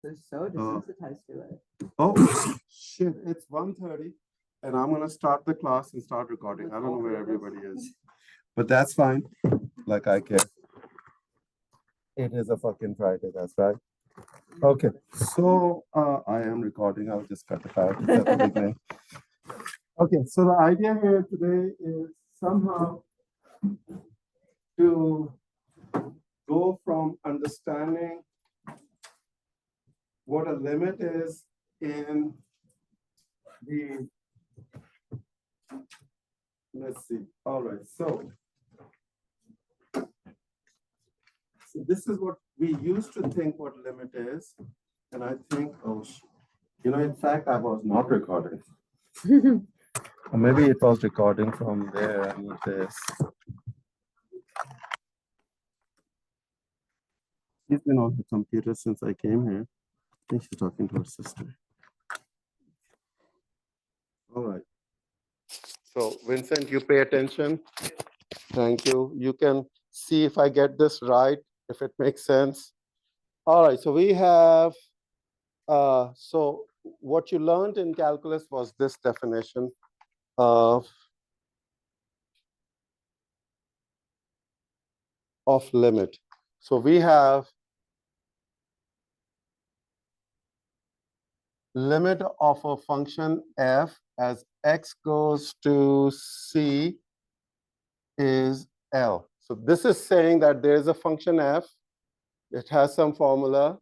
are so desensitized to it. Oh, shit, it's 1:30 and I'm gonna start the class and start recording. I don't know where everybody is, but that's fine. Like I care. It is a fucking Friday, that's right. Okay, so I am recording. I'll just cut it out at the beginning. Okay, so the idea here today is somehow to go from understanding what a limit is in the, let's see, all right, so this is what we used to think what limit is, and I think, oh, in fact, I was not recording. Or maybe it was recording from there. I need this. She's been on the computer since I came here. I think she's talking to her sister. All right. So Vincent, you pay attention. Thank you. You can see if I get this right, if it makes sense. All right, so we have, so what you learned in calculus was this definition of limit. So we have limit of a function f as x goes to c is L. So this is saying that there is a function f, it has some formula,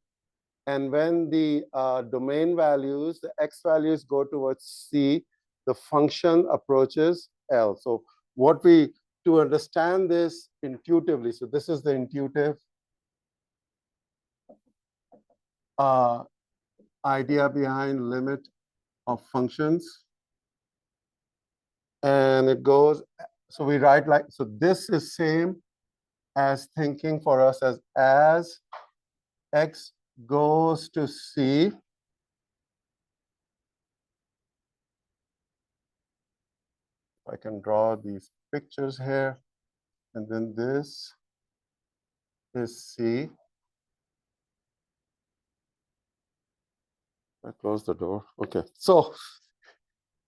and when the domain values, the x values go towards c, the function approaches L. So to understand this intuitively, so this is the intuitive idea behind limit of functions. And it goes, so we write like, so this is same as thinking for us as x goes to c, I can draw these pictures here, and then this is c. I close the door. Okay, so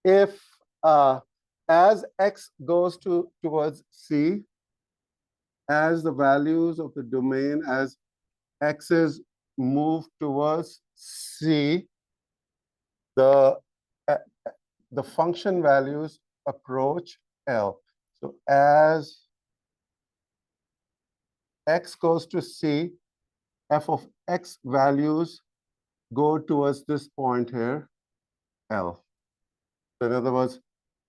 if as x goes towards c, as the values of the domain as x's move towards c, the function values approach L. So as x goes to c, f of x values go towards this point here, L. So in other words,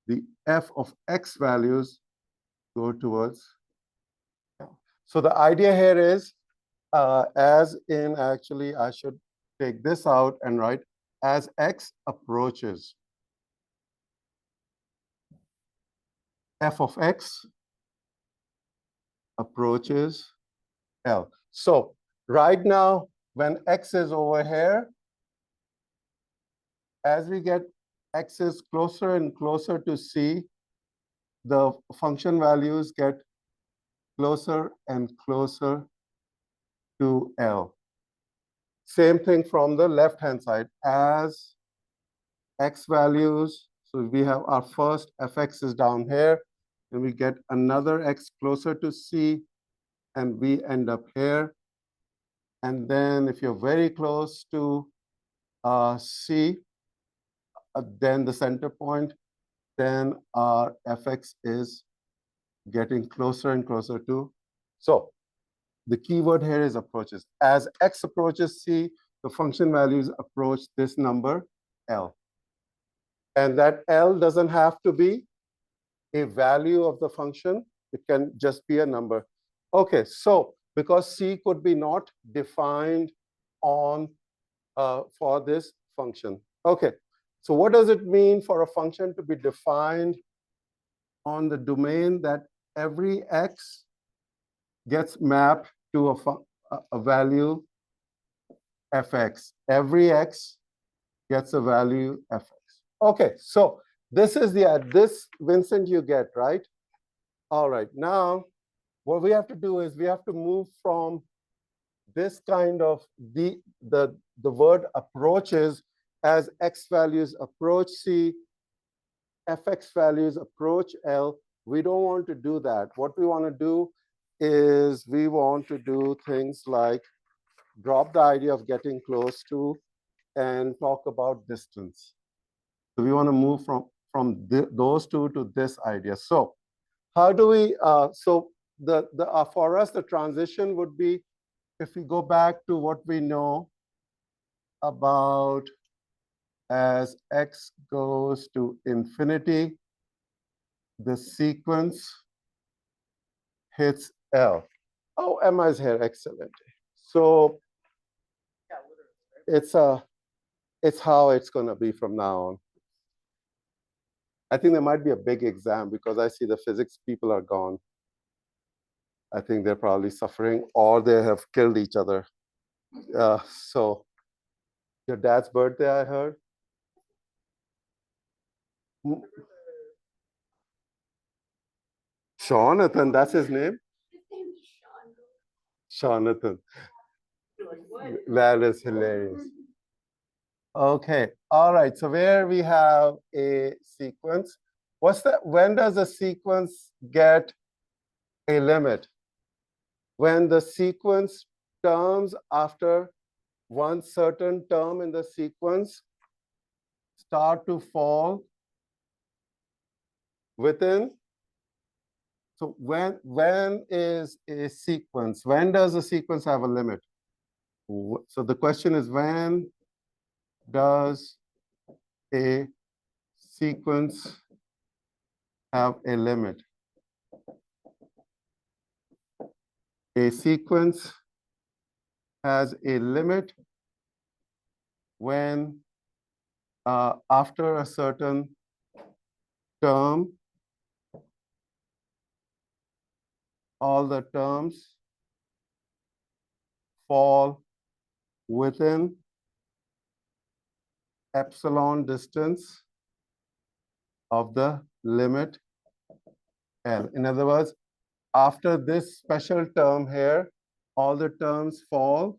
the f of x values go towards L. So the idea here is, as in actually, I should take this out and write as x approaches f of x approaches L. So right now, when x is over here, as we get x is closer and closer to c, the function values get closer and closer to L. Same thing from the left-hand side. As x values, so we have our first fx is down here, and we get another x closer to c, and we end up here. And then if you're very close to c, then the center point, then our fx is getting closer and closer to. So the keyword here is approaches. As x approaches c, the function values approach this number, L. And that L doesn't have to be a value of the function. It can just be a number. Okay, so because c could be not defined on for this function. Okay, so what does it mean for a function to be defined on the domain that every x gets mapped to a value fx? Every x gets a value fx. Okay, so this is this, Vincent, you get, right? All right, now what we have to do is we have to move from this kind of the word approaches as x values approach C, fx values approach L. We don't want to do that. What we want to do is we want to do things like drop the idea of getting close to and talk about distance. So we want to move from those two to this idea. So how do we, so for us, the transition would be if we go back to what we know about as x goes to infinity, the sequence hits L. Oh, Emma is here, excellent. So it's how it's going to be from now on. I think there might be a big exam because I see the physics people are gone. I think they're probably suffering or they have killed each other. So your dad's birthday, I heard. Jonathan, that's his name? Jonathan. That is hilarious. Okay, all right. So where we have a sequence, when does a sequence get a limit? When the sequence terms after one certain term in the sequence start to fall within. So when is a sequence? When does a sequence have a limit? So the question is, when does a sequence have a limit? A sequence has a limit when after a certain term, all the terms fall within epsilon distance of the limit L. In other words, after this special term here, all the terms fall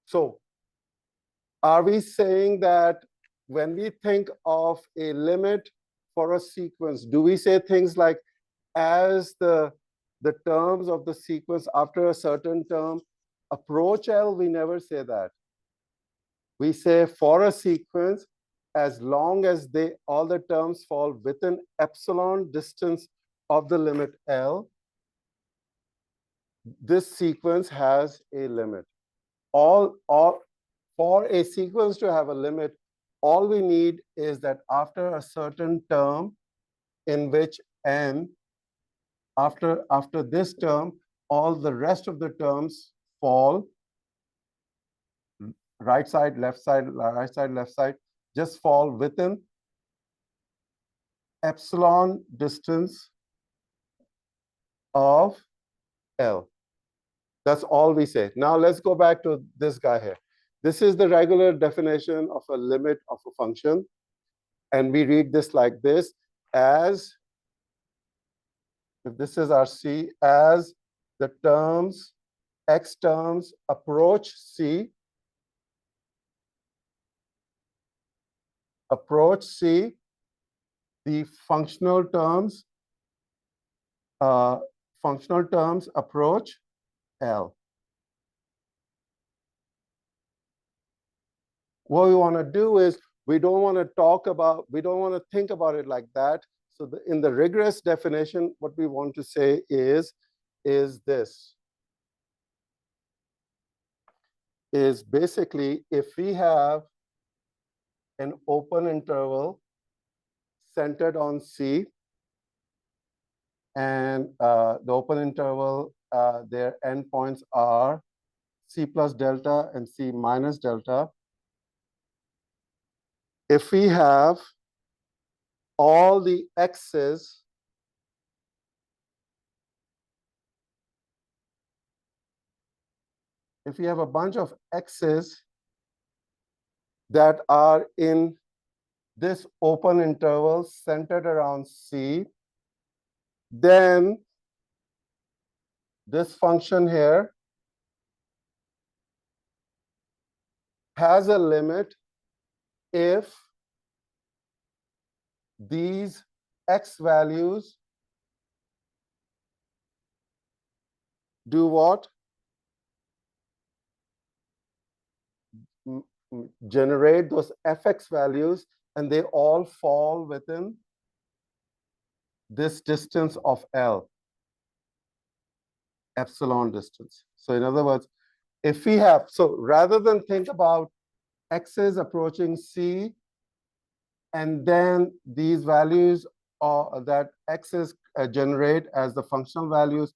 so are we saying that when we think of a limit for a sequence, do we say things like as the terms of the sequence after a certain term approach L? We never say that. We say for a sequence, as long as all the terms fall within epsilon distance of the limit L, this sequence has a limit. For a sequence to have a limit, all we need is that after a certain term in which n, after this term, all the rest of the terms fall, right side, left side, right side, left side, just fall within epsilon distance of L. That's all we say. Now let's go back to this guy here. This is the regular definition of a limit of a function. And we read this like this, as, if this is our C, as the terms, x terms approach C, the functional terms approach L. What we want to do is we don't want to think about it like that. So in the rigorous definition, what we want to say is this. Is basically if we have an open interval centered on C, and the open interval, their endpoints are C plus delta and C minus delta. If we have all the x's if we have a bunch of x's that are in this open interval centered around C, then this function here has a limit if these x values do what? Generate those fx values, and they all fall within this distance of L, epsilon distance. So in other words, if we have, so rather than think about x's approaching C, and then these values that x's generate as the functional values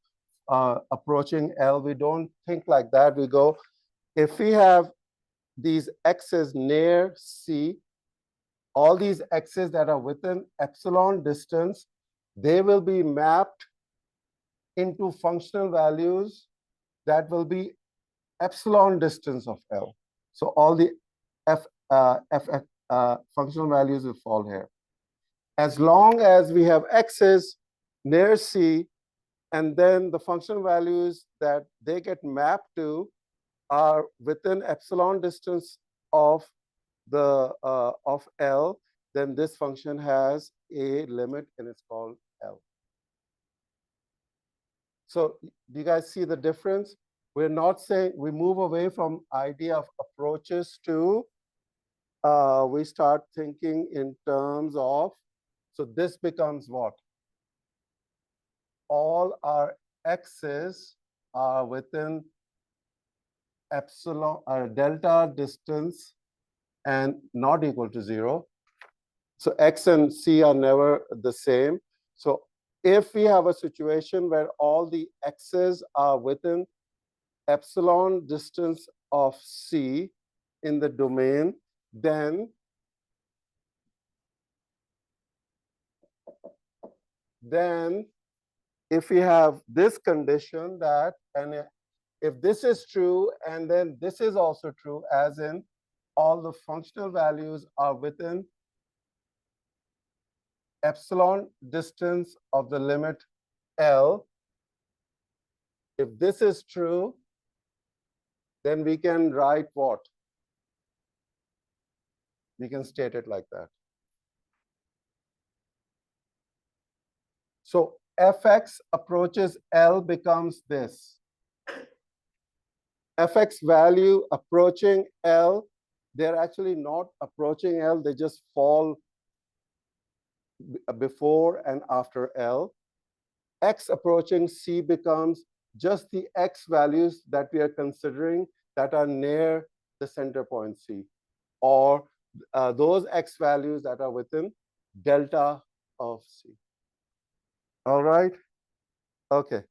approaching L, we don't think like that. We go, if we have these x's near C, all these x's that are within epsilon distance, they will be mapped into functional values that will be epsilon distance of L. So all the functional values will fall here. As long as we have x's near C, and then the functional values that they get mapped to are within epsilon distance of the of L, then this function has a limit and it's called L. So do you guys see the difference? We're not saying, we move away from idea of approaches to we start thinking in terms of, so this becomes what? All our x's are within epsilon or delta distance and not equal to 0. So x and C are never the same. So if we have a situation where all the x's are within epsilon distance of C in the domain, then if we have this condition that, and if this is true, and then this is also true, as in all the functional values are within epsilon distance of the limit L, if this is true, then we can write what? We can state it like that. So fx approaches L becomes this. Fx value approaching L, they're actually not approaching L, they just fall before and after L. X approaching C becomes just the x values that we are considering that are near the center point C, or those x values that are within delta of C. All right? Okay.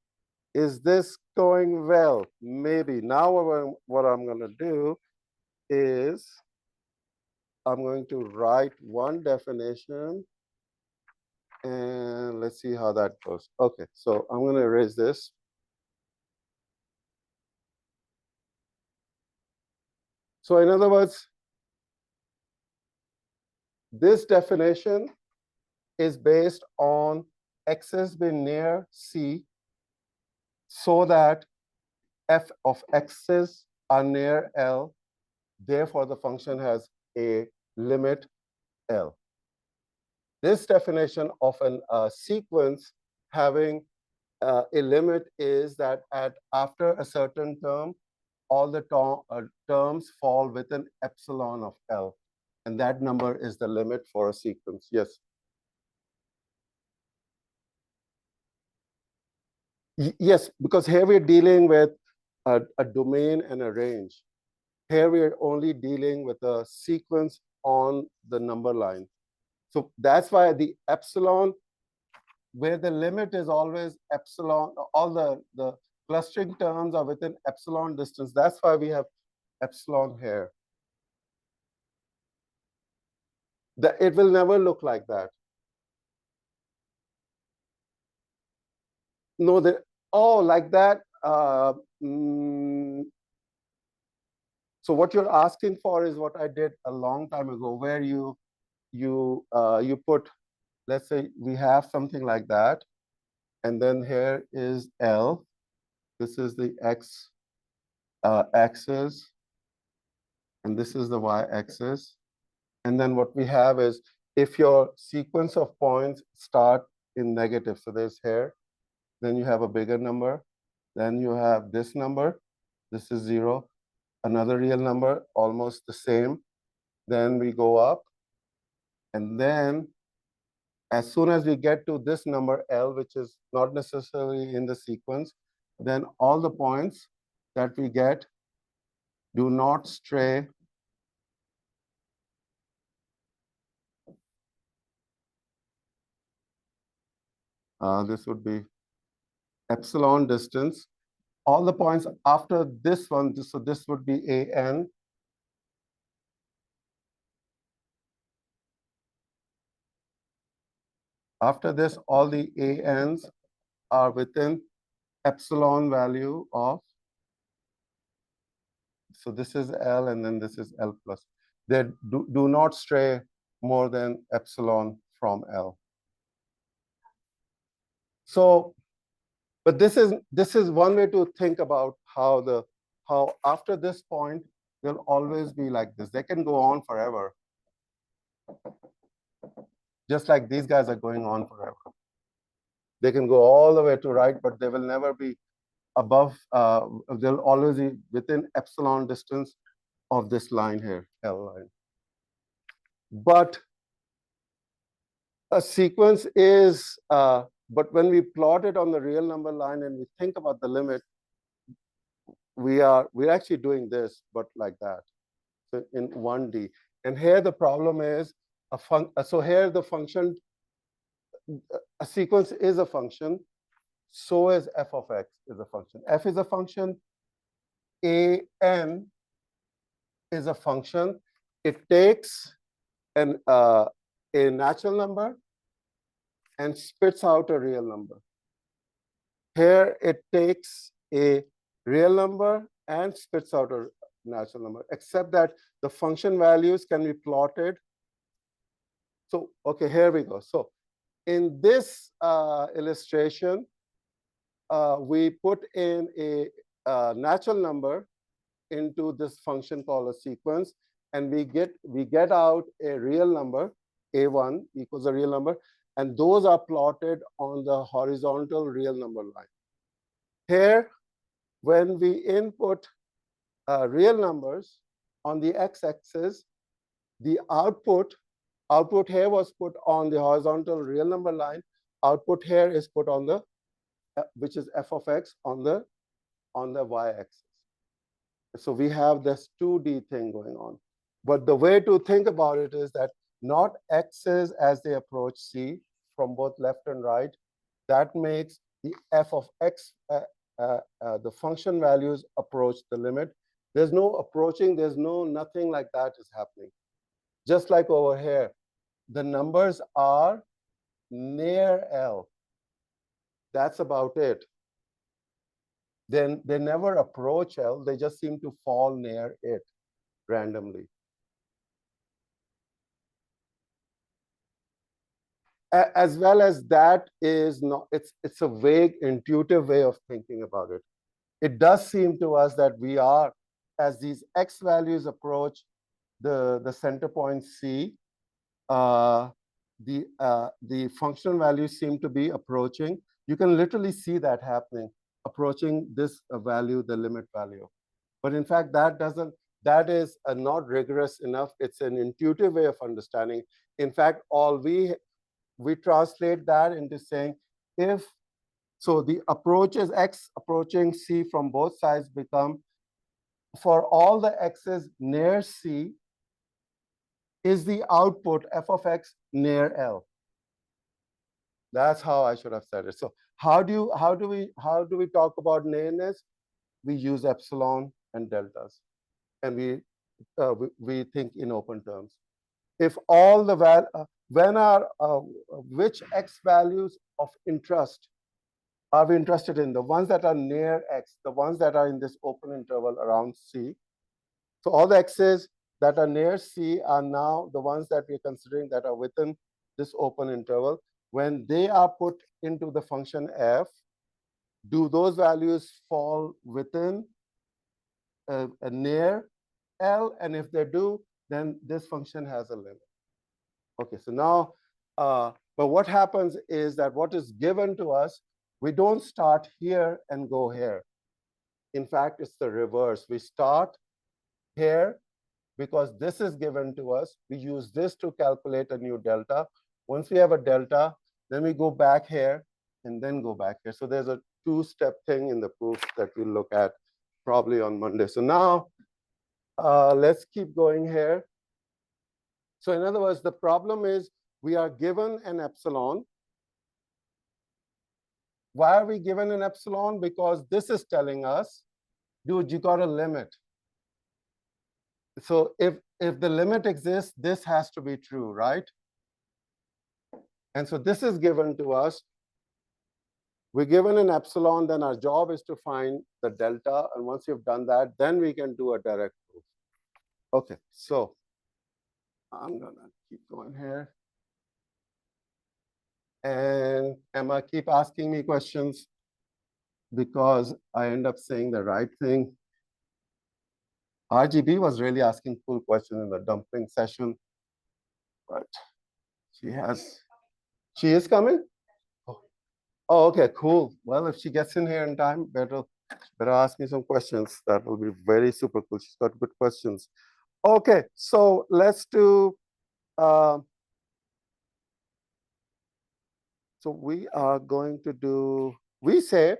Is this going well? Maybe. Now what I'm going to do is I'm going to write one definition, and let's see how that goes. Okay, so I'm going to erase this. So in other words, this definition is based on x's being near C, so that f of x's are near L. Therefore, the function has a limit L. This definition of a sequence having a limit is that after a certain term, all the terms fall within epsilon of L. And that number is the limit for a sequence. Yes? Yes, because here we're dealing with a domain and a range. Here we're only dealing with a sequence on the number line. So that's why the epsilon, where the limit is always epsilon, all the clustering terms are within epsilon distance. That's why we have epsilon here. It will never look like that. No, like that. So what you're asking for is what I did a long time ago, where you put, let's say we have something like that, and then here is L. This is the X axis, and this is the Y axis. And then what we have is, if your sequence of points start in negative, so there's here, then you have a bigger number, then you have this number, this is 0, another real number, almost the same. Then we go up, and then as soon as we get to this number L, which is not necessarily in the sequence, then all the points that we get do not stray this would be epsilon distance. All the points after this one, so this would be AN. After this, all the ANs are within epsilon value of, so this is L and then this is L plus. They do not stray more than epsilon from L. So, but this is one way to think about how after this point, they'll always be like this. They can go on forever. Just like these guys are going on forever. They can go all the way to right, but they will never be above, they'll always be within epsilon distance of this line here, L line. But a sequence is, but when we plot it on the real number line and we think about the limit, we're actually doing this, but like that, so in 1D. And here the problem is, so here the function, a sequence is a function, so is f of x is a function. F is a function, an is a function. It takes a natural number and spits out a real number. Here it takes a real number and spits out a natural number, except that the function values can be plotted. So, okay, here we go. So in this illustration, we put in a natural number into this function called a sequence, and we get out a real number, a1 equals a real number, and those are plotted on the horizontal real number line. Here, when we input real numbers on the x-axis, the output here was put on the horizontal real number line. Output here is put on the, which is f of x, on the y-axis. So we have this 2D thing going on. But the way to think about it is that not x's as they approach c from both left and right. That makes the f of x, the function values approach the limit. There's no approaching, there's nothing like that is happening. Just like over here, the numbers are near L. That's about it. Then they never approach L, they just seem to fall near it randomly. As well as that is not, it's a vague, intuitive way of thinking about it. It does seem to us that we are, as these x values approach the center point C, the functional values seem to be approaching. You can literally see that happening, approaching this value, the limit value. But in fact, that is not rigorous enough. It's an intuitive way of understanding. In fact, all we translate that into saying, if, so the approaches x approaching C from both sides become, for all the x's near C, is the output f of x near L. That's how I should have said it. So how do we talk about nearness? We use epsilon and deltas, and we think in open terms. If all the which x values of interest are we interested in? The ones that are near x, the ones that are in this open interval around C. So all the x's that are near C are now the ones that we're considering that are within this open interval. when they are put into the function f, do those values fall within a near L? And if they do, then this function has a limit. Okay, so now, but what happens is that what is given to us, we don't start here and go here. In fact, it's the reverse. We start here because this is given to us. We use this to calculate a new delta. Once we have a delta, then we go back here and then go back here. So there's a two-step thing in the proof that we'll look at probably on Monday. So now let's keep going here. So in other words, the problem is we are given an epsilon. Why are we given an epsilon? Because this is telling us, dude, you got a limit. So if the limit exists, this has to be true, right? And so this is given to us. We're given an epsilon, then our job is to find the delta. And once you've done that, then we can do a direct proof. Okay, so I'm gonna keep going here. And Emma, keep asking me questions because I end up saying the right thing. RGB was really asking cool questions in the dumpling session, but she is coming? Oh, okay, cool. Well, if she gets in here in time, better ask me some questions. That will be very super cool. She's got good questions. Okay, so let's do, so we are going to do, we say,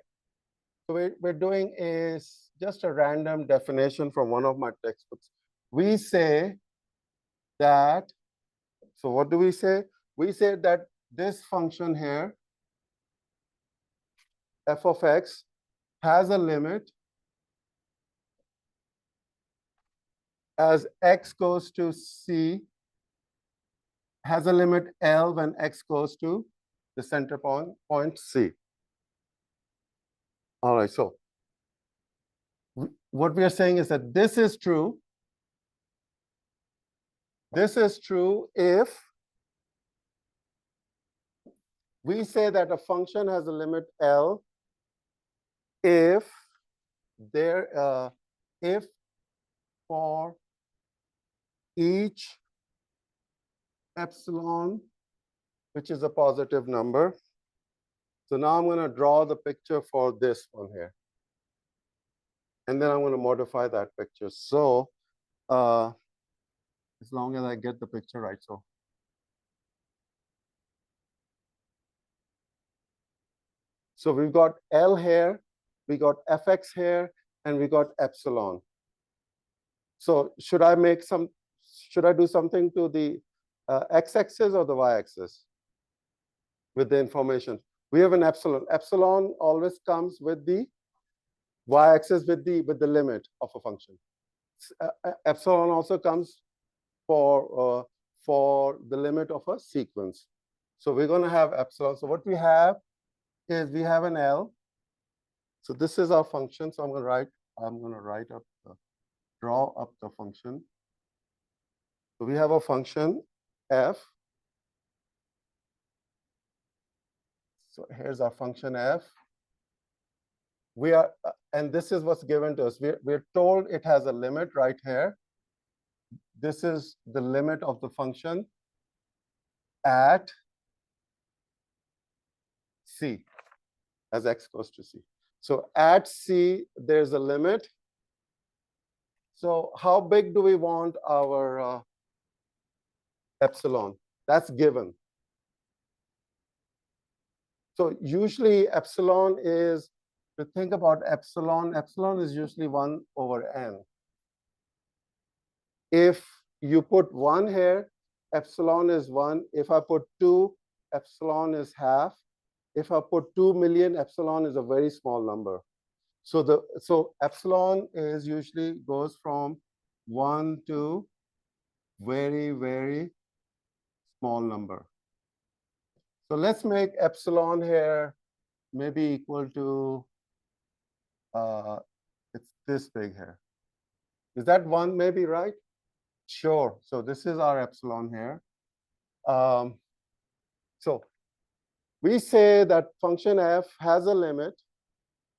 so we're doing is just a random definition from one of my textbooks. We say that, so what do we say? We say that this function here, f of x, has a limit as x goes to c, has a limit L when x goes to the center point C. All right, so what we are saying is that this is true. This is true if we say that a function has a limit L if if for each epsilon, which is a positive number. So now I'm going to draw the picture for this one here. And then I'm going to modify that picture. So as long as I get the picture right. So we've got L here, we got fx here, and we got epsilon. So should I do something to the x-axis or the y-axis with the information? We have an epsilon. Epsilon always comes with the y-axis with the limit of a function. Epsilon also comes for the limit of a sequence. So we're going to have epsilon. So what we have is we have an L. So this is our function. So I'm going to draw up the function. So we have a function f. So here's our function f. We are, and this is what's given to us. We're told it has a limit right here. This is the limit of the function at C, as x goes to C. So at C, there's a limit. So how big do we want our epsilon? That's given. So usually epsilon is, to think about epsilon is usually 1 over n. If you put 1 here, epsilon is 1. If I put 2, epsilon is half. If I put 2 million, epsilon is a very small number. So epsilon is usually goes from 1 to very, very small number. So let's make epsilon here maybe equal to, it's this big here. Is that 1 maybe, right? Sure. So this is our epsilon here. So We say that function f has a limit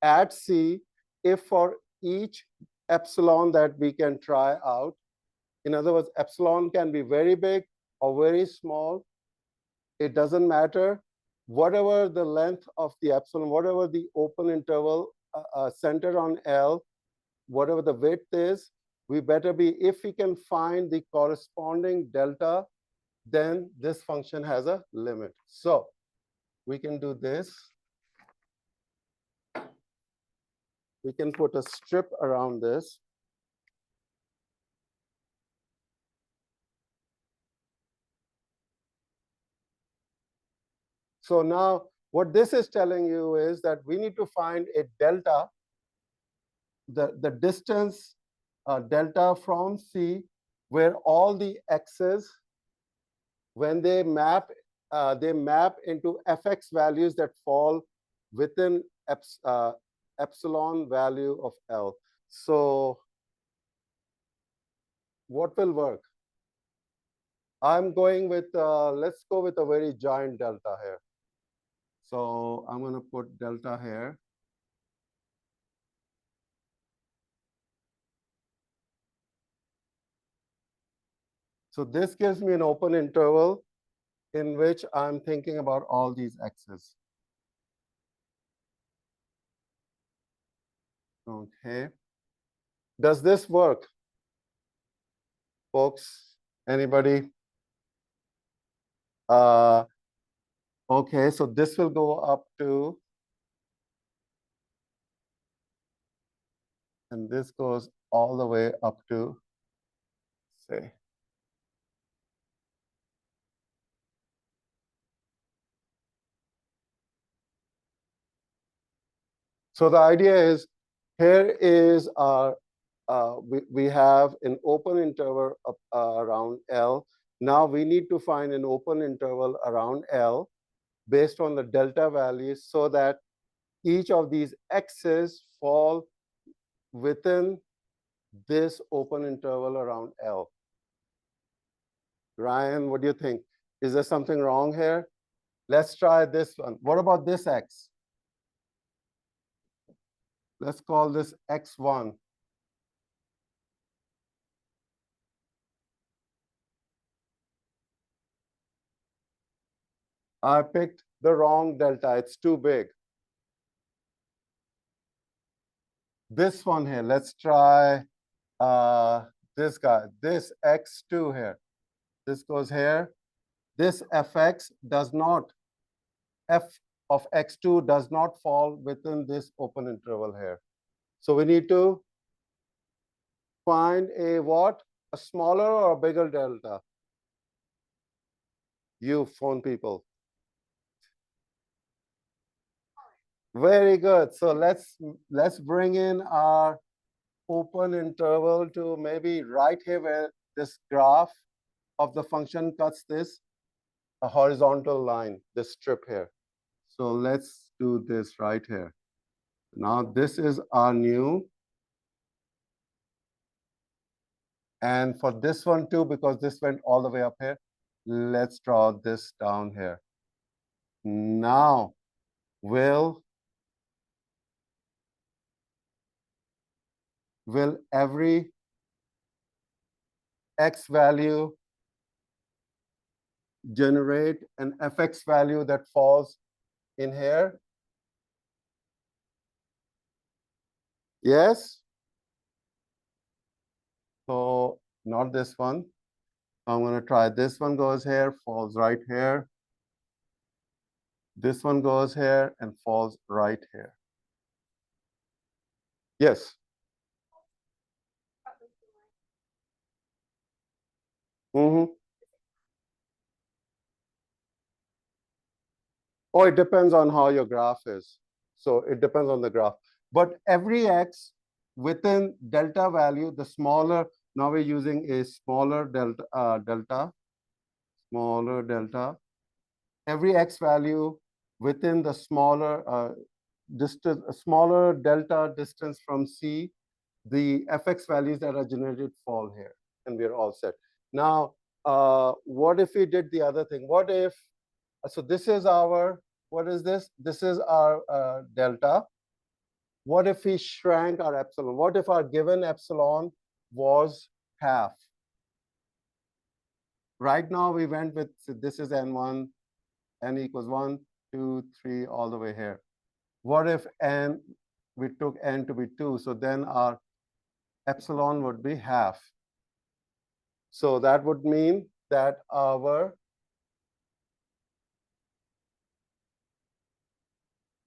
at c if for each epsilon that we can try out. In other words, epsilon can be very big or very small. It doesn't matter. Whatever the length of the epsilon, whatever the open interval centered on L, whatever the width is, we better be, if we can find the corresponding delta, then this function has a limit. So we can do this. We can put a strip around this. So now what this is telling you is that we need to find a delta, the distance delta from C, where all the x's, when they map into fx values that fall within epsilon value of L. So what will work? I'm going with, let's go with a very giant delta here. So I'm going to put delta here. So this gives me an open interval in which I'm thinking about all these x's. Okay. Does this work, folks? Anybody? Okay, so this will go up to, and this goes all the way up to, say, so the idea is, here is our, we have an open interval around L. Now we need to find an open interval around L based on the delta values so that each of these x's fall within this open interval around L. Ryan, what do you think? Is there something wrong here? Let's try this one. What about this x? Let's call this x1. I picked the wrong delta. It's too big. This one here, let's try this guy, this x2 here. This goes here. This fx does not, f of x2 does not fall within this open interval here. So we need to find a what? A smaller or a bigger delta? You phone people. Very good. So let's bring in our open interval to maybe right here where this graph of the function cuts this a horizontal line, this strip here. So let's do this right here. Now this is our new. And for this one too, because this went all the way up here, let's draw this down here. Now, will every x value generate an fx value that falls in here? Yes? So not this one. I'm going to try this one goes here, falls right here. This one goes here and falls right here. Yes? Mm-hmm. Oh, it depends on how your graph is. So it depends on the graph. But every x within delta value, the smaller, now we're using a smaller delta, smaller delta. Every x value within the smaller distance, smaller delta distance from C, the fx values that are generated fall here, and we're all set. Now, what if we did the other thing? What if, so this is our what is this? This is our delta. What if we shrank our epsilon? What if our given epsilon was half? Right now we went with, so this is n1, n equals 1, 2, 3, all the way here. What if n, we took n to be 2, so then our epsilon would be half. So that would mean that our,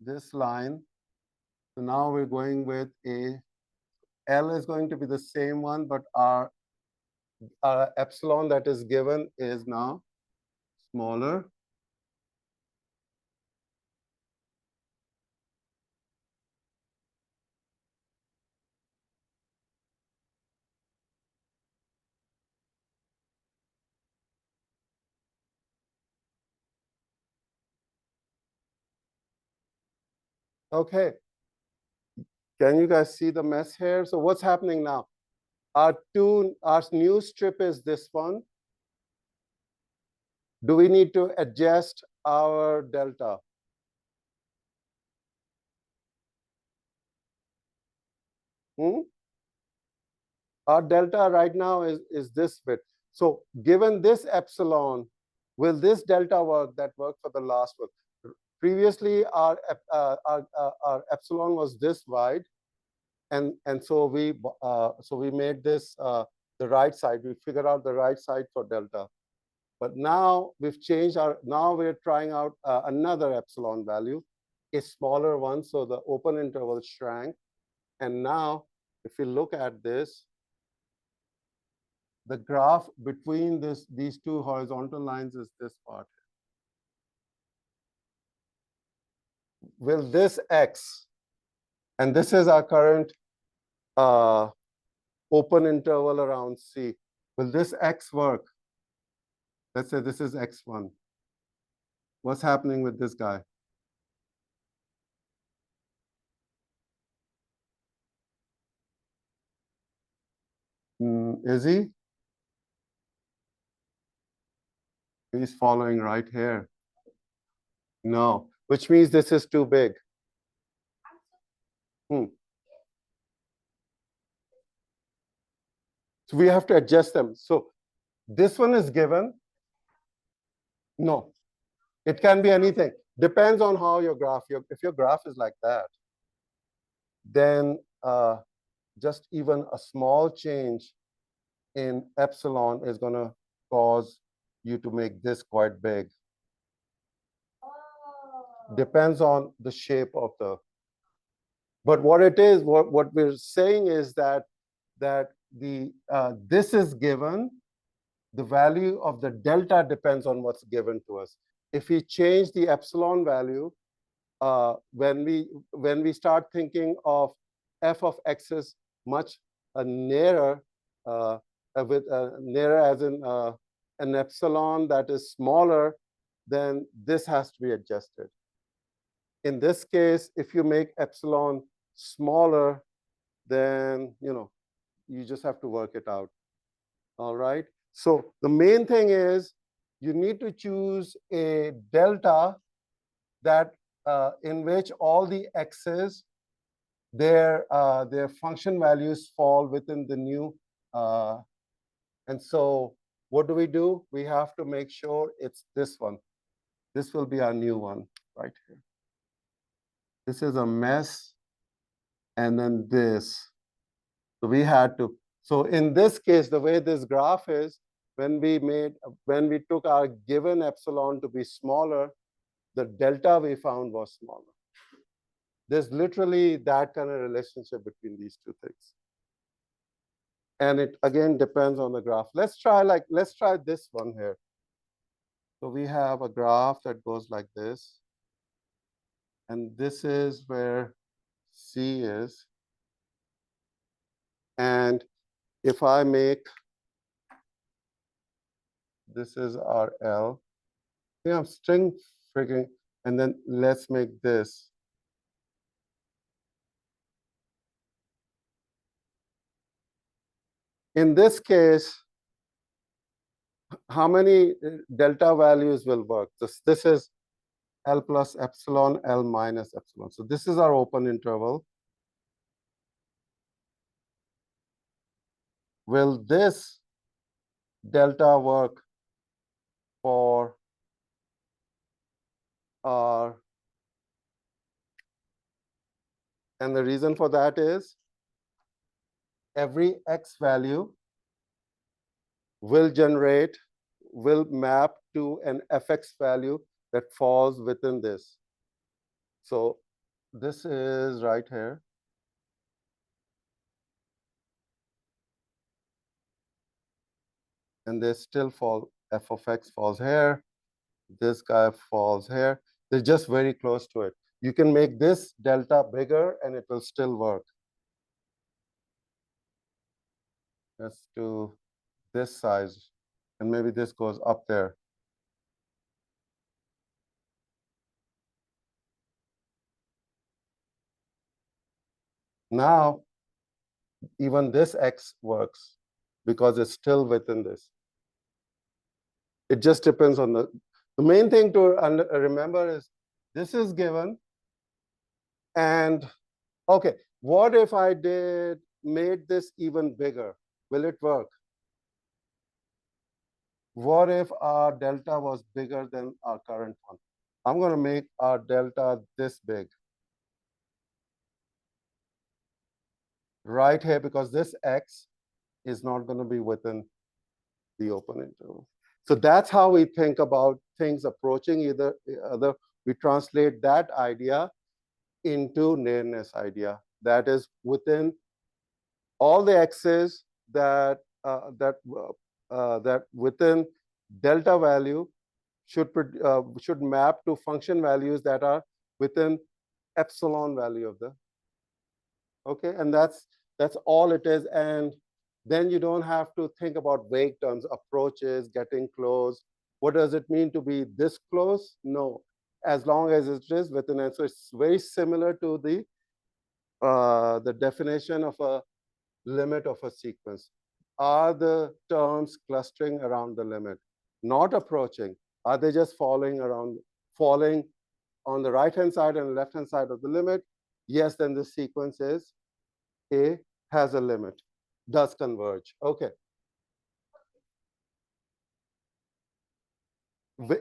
this line, so now we're going with a, L is going to be the same one, but our epsilon that is given is now smaller. Okay. Can you guys see the mess here? So what's happening now? Our new strip is this one. Do we need to adjust our delta? Our delta right now is this bit. So given this epsilon, will this delta work that worked for the last one? Previously, our epsilon was this wide, and so we made this the right side. We figured out the right side for delta. But now we've changed our, now we're trying out another epsilon value, a smaller one, so the open interval shrank. And now, if you look at this, the graph between these two horizontal lines is this part. Will this x, and this is our current open interval around C, will this x work? Let's say this is x1. What's happening with this guy? Is he? He's following right here. No, which means this is too big. So we have to adjust them. So this one is given. No, it can be anything. Depends on how your graph, if your graph is like that, then just even a small change in epsilon is going to cause you to make this quite big. Depends on the shape of the, but what it is, what we're saying is that the this is given, the value of the delta depends on what's given to us. If we change the epsilon value, when we start thinking of f of x is much nearer, with nearer as in an epsilon that is smaller, then this has to be adjusted. In this case, if you make epsilon smaller, then you just have to work it out. All right. So the main thing is you need to choose a delta that in which all the x's, their function values fall within the new. And so what do? We have to make sure it's this one. This will be our new one right here. This is a mess. And then this. So we had to. So in this case, the way this graph is, when we took our given epsilon to be smaller, the delta we found was smaller. There's literally that kind of relationship between these two things. And it again depends on the graph. Let's try this one here. So we have a graph that goes like this. And this is where C is. And if I make, this is our L. Yeah, I'm string figuring, and then let's make this. In this case, how many delta values will work? This is L plus epsilon, L minus epsilon. So this is our open interval. Will this delta work for our, and the reason for that is every x value will map to an fx value that falls within this. So this is right here. And they still fall, f of x falls here. This guy falls here. They're just very close to it. You can make this delta bigger and it will still work. Let's do this size, and maybe this goes up there. Now, even this x works because it's still within this. It just depends on the main thing to remember is this is given. And okay, what if I made this even bigger? Will it work? What if our delta was bigger than our current one? I'm going to make our delta this big. Right here, because this x is not going to be within the open interval. So that's how we think about things approaching either other. We translate that idea into nearness idea. That is within all the x's that within delta value should map to function values that are within epsilon value of the. Okay, and that's all it is. And then you don't have to think about vague terms, approaches, getting close. What does it mean to be this close? No, as long as it is within. And so it's very similar to the definition of a limit of a sequence. Are the terms clustering around the limit, not approaching? Are they just falling on the right-hand side and left-hand side of the limit? Yes, then the sequence is A has a limit, does converge. Okay.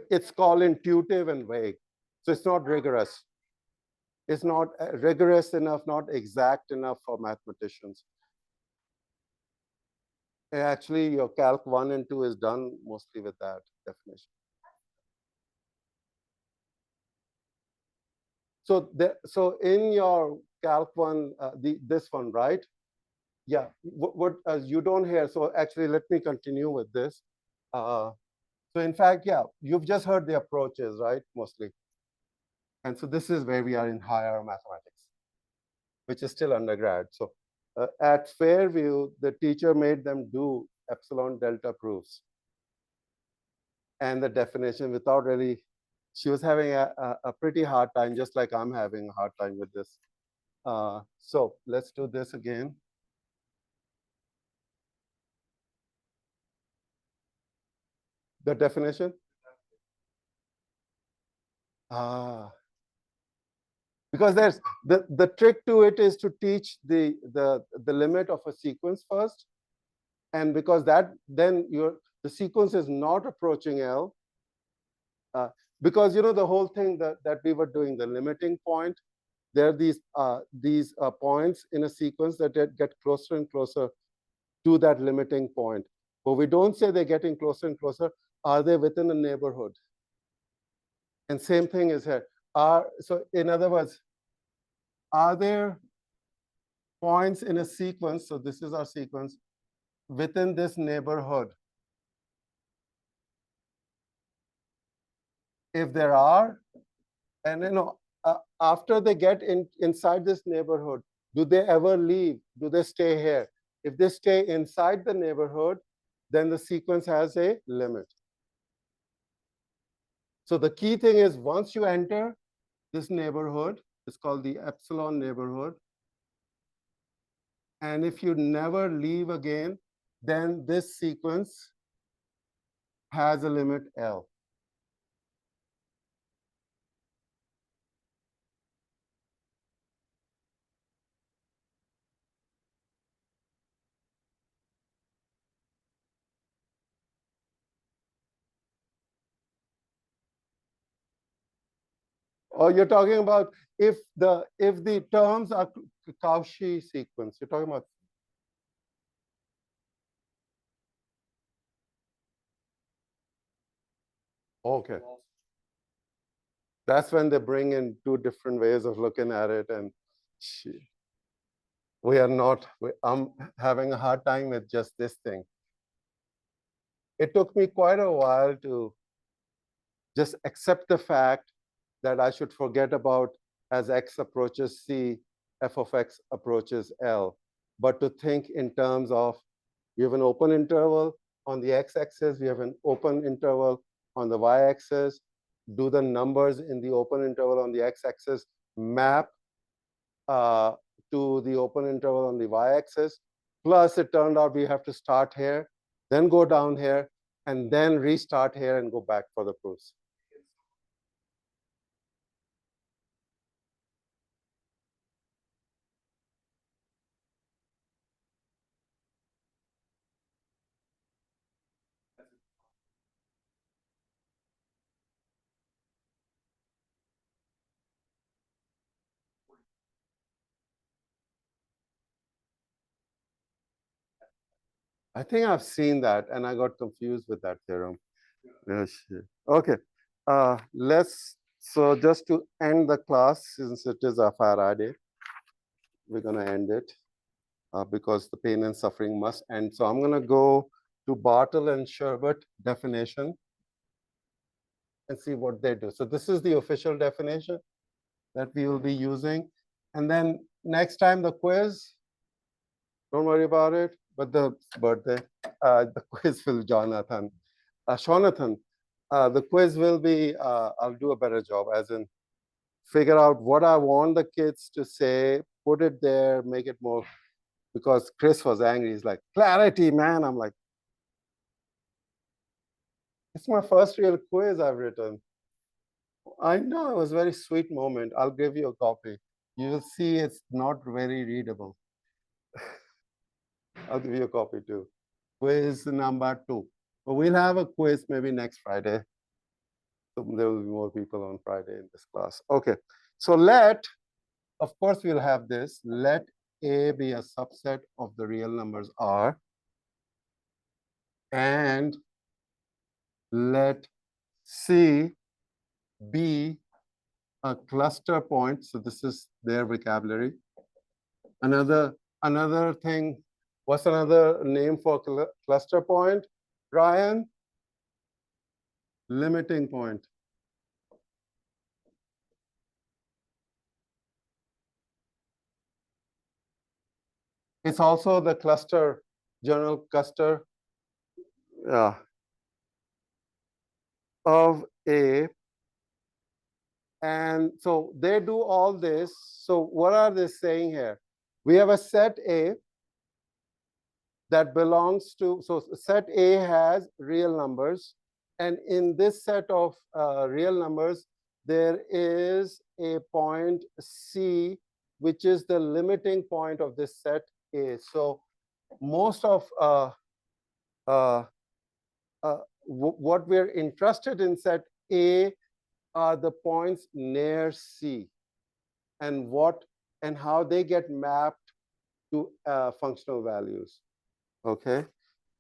It's called intuitive and vague. So it's not rigorous. It's not rigorous enough, not exact enough for mathematicians. Actually, your Calc 1 and 2 is done mostly with that definition. So in your Calc 1, this one, right? Yeah, what you don't hear. So actually, let me continue with this. So in fact, yeah, you've just heard the approaches, right? Mostly. And so this is where we are in higher mathematics, which is still undergrad. So at Fairview, the teacher made them do epsilon delta proofs and the definition without really, she was having a pretty hard time, just like I'm having a hard time with this. So let's do this again. The definition? Because there's the trick to it is to teach the limit of a sequence first. And because then the sequence is not approaching L. Because the whole thing that we were doing, the limiting point, there are these points in a sequence that get closer and closer to that limiting point. But we don't say they're getting closer and closer. Are they within a neighborhood? And same thing is here. So in other words, are there points in a sequence? So this is our sequence within this neighborhood. If there are, and after they get inside this neighborhood, do they ever leave? Do they stay here? If they stay inside the neighborhood, then the sequence has a limit. So the key thing is once you enter this neighborhood, it's called the epsilon neighborhood. And if you never leave again, then this sequence has a limit L. Oh, you're talking about if the terms are Cauchy sequence. You're talking about. Okay. That's when they bring in two different ways of looking at it, and we are not. I'm having a hard time with just this thing. It took me quite a while to just accept the fact that I should forget about as x approaches c, f of x approaches L, but to think in terms of we have an open interval on the x-axis, we have an open interval on the y-axis. Do the numbers in the open interval on the x-axis map to the open interval on the y-axis? Plus, it turned out we have to start here, then go down here, and then restart here and go back for the proofs. I think I've seen that, and I got confused with that theorem. Yes. Okay. So just to end the class, since it is a Faraday, we're going to end it because the pain and suffering must end. So I'm going to go to Bartle and Sherbert definition and see what they do. So this is the official definition that we will be using. And then next time the quiz, don't worry about it, but the quiz will Jonathan. Jonathan, the quiz will be, I'll do a better job, as in figure out what I want the kids to say, put it there, make it more, because Chris was angry. He's like, clarity, man. I'm like, it's my first real quiz I've written. I know, it was a very sweet moment. I'll give you a copy. You will see it's not very readable. I'll give you a copy too. Quiz number 2. But we'll have a quiz maybe next Friday. So there will be more people on Friday in this class. Okay, so of course we'll have this, let A be a subset of the real numbers R, and let C be a cluster point. So this is their vocabulary. Another thing, what's another name for cluster point, Ryan? Limiting point. It's also the cluster, general cluster of A. And so they do all this. So what are they saying here? We have a set A that belongs to, so set A has real numbers. And in this set of real numbers, there is a point C, which is the limiting point of this set A. So most of what we're interested in set A are the points near C and how they get mapped to functional values. Okay,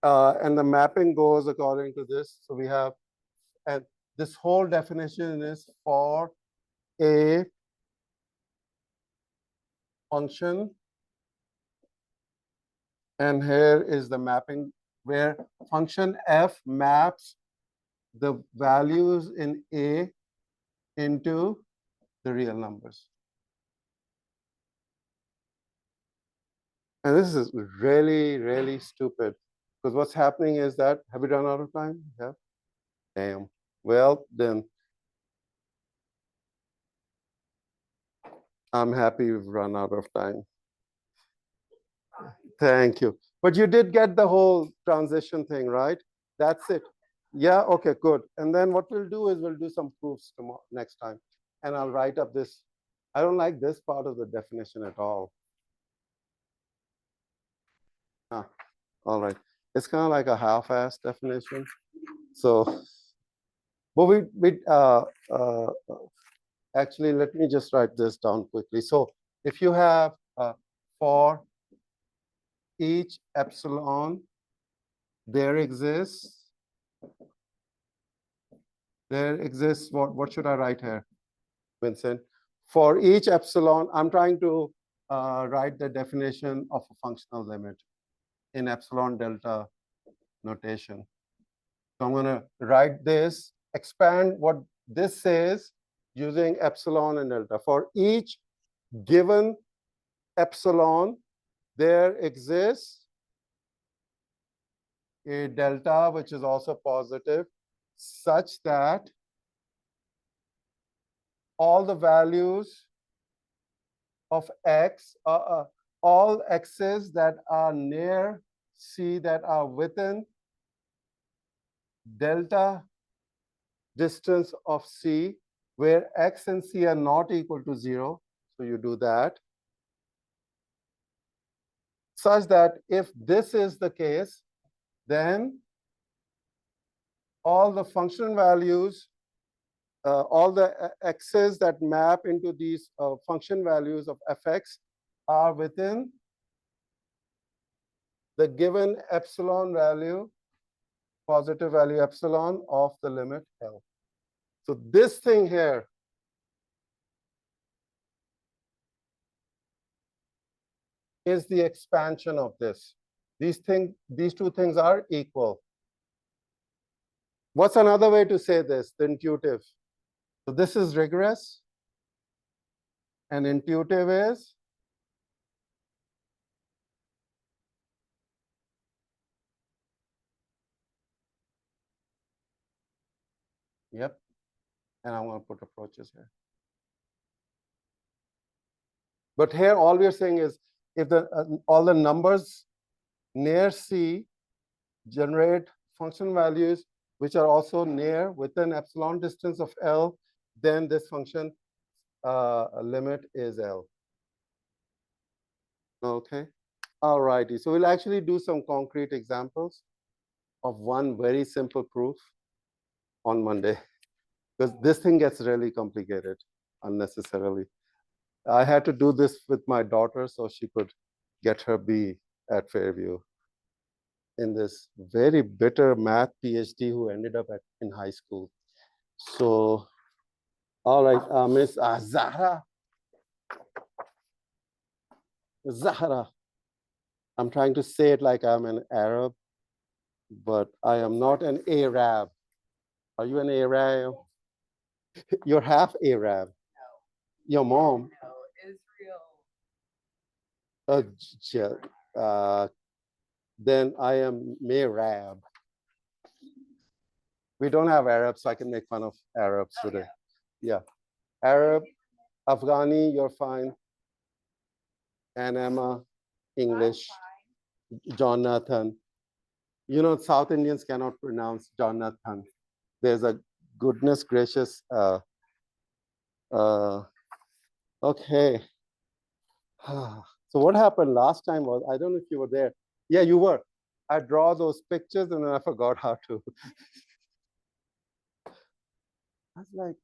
and the mapping goes according to this. So we have, and this whole definition is for a function, and here is the mapping where function f maps the values in A into the real numbers. And this is really, really stupid, because what's happening is that, have we run out of time? Yeah. Damn. Well, then I'm happy we've run out of time. Thank you. But you did get the whole transition thing, right? That's it. Yeah, okay, good. And then what we'll do is we'll do some proofs tomorrow, next time. And I'll write up this. I don't like this part of the definition at all. All right. It's kind of like a half-assed definition. So, but Actually, let me just write this down quickly. So if you have for each epsilon, there exists what should I write here, Vincent? For each epsilon, I'm trying to write the definition of a functional limit in epsilon delta notation. So I'm going to write this, expand what this says using epsilon and delta. For each given epsilon, there exists a delta which is also positive, such that all the values of x, all x's that are near C that are within delta distance of C, where x and C are not equal to 0. So you do that. Such that if this is the case, then all the function values, all the x's that map into these function values of fx are within the given epsilon value, positive value epsilon of the limit L. So this thing here is the expansion of this. These two things are equal. What's another way to say this? The intuitive. So this is rigorous, and intuitive is yep. And I'm going to put approaches here. But here, all we're saying is if all the numbers near C generate function values which are also near within epsilon distance of L, then this function limit is L. Okay. All righty. So we'll actually do some concrete examples of one very simple proof on Monday, because this thing gets really complicated unnecessarily. I had to do this with my daughter so she could get her B at Fairview in this very bitter math PhD who ended up in high school. So, all right, Miss Zahra. Zahra. I'm trying to say it like I'm an Arab, but I am not an Arab. Are you an Arab? No. You're half Arab. No. Your mom? No, Israel. Then I am Mehrab. We don't have Arabs, so I can make fun of Arabs today. Yeah. Arab, Afghani, you're fine. And Emma, English. Jonathan. You know, South Indians cannot pronounce Jonathan. There's a goodness gracious. Okay. So what happened last time was, I don't know if you were there. Yeah, you were. I draw those pictures and then I forgot how to. I was like,